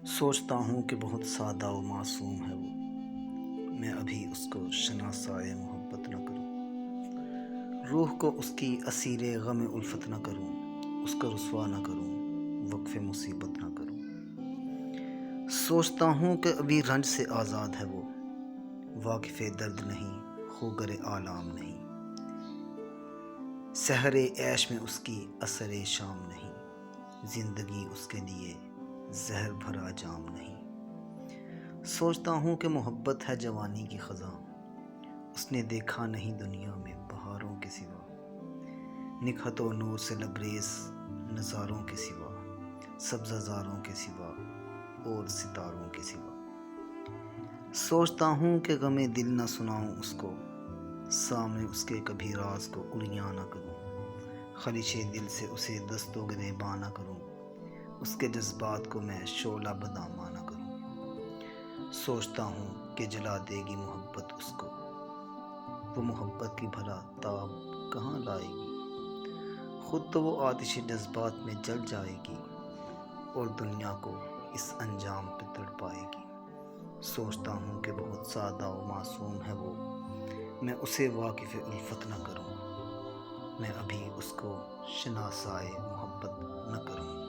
سوچتا ہوں کہ بہت سادہ و معصوم ہے وہ، میں ابھی اس کو شناسائے محبت نہ کروں، روح کو اس کی اسیر غم الفت نہ کروں، اس کو رسوا نہ کروں، وقف مصیبت نہ کروں۔ سوچتا ہوں کہ ابھی رنج سے آزاد ہے وہ، واقف درد نہیں، خوگر آلام نہیں، سحر عیش میں اس کی اثر شام نہیں، زندگی اس کے لیے زہر بھرا جام نہیں۔ سوچتا ہوں کہ محبت ہے جوانی کی خزاں، اس نے دیکھا نہیں دنیا میں بہاروں کے سوا، نکہت و نور سے لبریز نظاروں کے سوا، سبزہ زاروں کے سوا اور ستاروں کے سوا۔ سوچتا ہوں کہ غم دل نہ سناؤں اس کو، سامنے اس کے کبھی راز کو اڑیاں نہ کروں، خلش دل سے اسے دست و گریباں نہ کروں، اس کے جذبات کو میں شعلہ بداماں نہ کروں۔ سوچتا ہوں کہ جلا دے گی محبت اس کو، وہ محبت کی بھلا تاب کہاں لائے گی، خود تو وہ آتش جذبات میں جل جائے گی اور دنیا کو اس انجام پہ تڑپائے گی۔ سوچتا ہوں کہ بہت سادہ و معصوم ہے وہ، میں اسے واقف الفت نہ کروں، میں ابھی اس کو شناسائے محبت نہ کروں۔